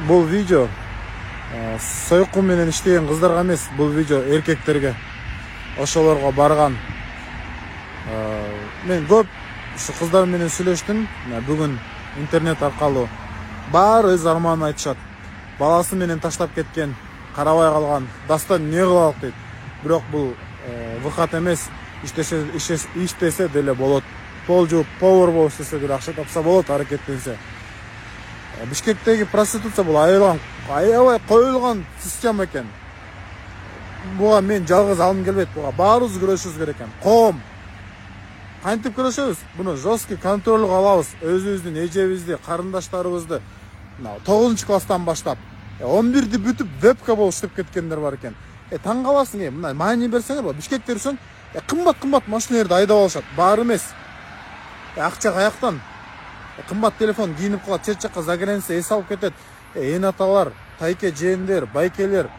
Бұл видео сойқу менен иштеген кыздарга эмес, бұл видео эркектерге. Ошолорго барган. Мен көп ушу кыздар менен сүйлөштүм. Бүгүн интернет аркылуу баары өз арманын айтышат. Баласы менен таштап кеткен, карабай калган, дастан эмне кылалык дейт. Бирок бул выкат эмес, иштесе деле болот. Пол жууп, повар болуп иштесе деле акча тапса болот, аракеттенсе. Бишкектеги проституция бул аябай коюлган система экен. Буга мен жалгыз алым келбейт, буга баарыбыз күрөшүбүз керек экен. Коом кантип күрөшөбүз? Буну жесткий контролго алабыз. Өзүбүздүн эжебизди, карындаштарыбызды 9-класстан баштап 11-ди бүтүп вебка болуп иштеп кеткендер бар экен. Таң каласың, мына маани берсеңер болот. Бишкектер үчүн кымбат машиналарды айдап алышат. Баары эмес. Акча каяктан? Кымбат телефон кийинип калат, чет жакка заграница эс алып кетет. Эн аталар, тайке жээндер, байкелер,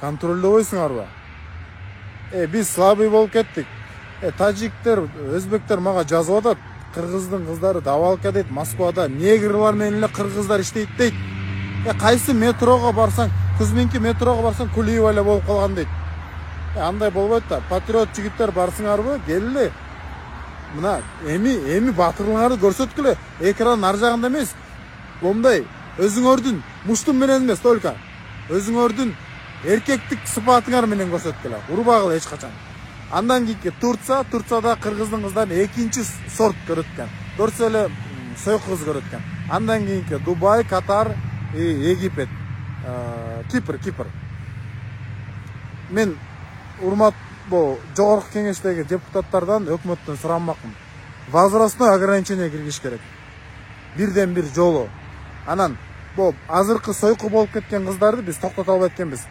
контролдобойсуңарбы? Биз слабый болуп кеттик. Тажиктер, өзбектер мага жазып атат. Кыргыздын кыздары давалка дейт, Москвада негрлар менен эле кыргыздар иштейт дейт. Кайсы метрого барсаң, Кузминки метрого барсаң, Кулиева эле болуп калган дейт. Андай болбойт да. Патриот жигиттер барсыңарбы? Келли. Мына эми батырлыгыңарды көрсөткүлө. Экранын ар жагында эмес. Момдай өзүңөрдүн муштум менен эмес, только өзүңөрдүн эркектик сыпатыңар менен көрсөткүлө. Урбагыла эч качан. Андан кийинки Турцияда кыргыздын кыздарын экинчи сорт көрөткөн. Көрсө эле сойку кыз көрөткөн. Андан кийинки Дубай, Катар, Египет, Кипр. Мен урматтуу жогорку кеңештеги депутаттардан, өкмөттөн сурамакмын. Возрастной ограничение киргиш керек. Бирден бир жолу. Анан бул азыркы сойку болуп кеткен кыздарды биз токтото албайт экенбиз.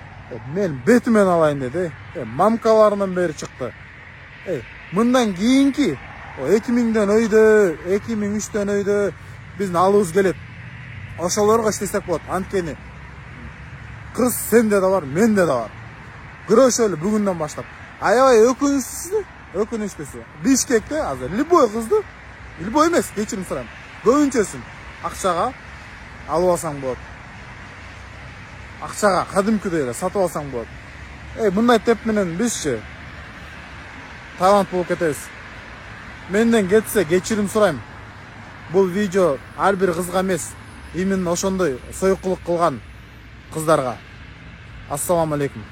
Мен бетимен алайын деди. Мамкаларынан бери чыкты. Мындан кийинки 2000ден өйдө, 2003дөн өйдө биздин алыбыз келет. Ошолорго иштесек болот. Анткени кыз сенде да бар, менде да бар. Күрөшөлү бүгүндөн баштап. Аябай өкүнүчтүүсү. Бишкекте азыр любой кызды, любой эмес, кечирим сурайм. Көбүнчөсүн акчага алып алсаң болот. Акчага кадимкидей эле сатып алсаң болот. Мындай теп менен бизчи талант болуп кетебиз. Менден кетсе кечирим сурайм. Бул видео ар бир кызга эмес, именно ошондой сойкулук кылган кыздарга. Ассаламу алейкум.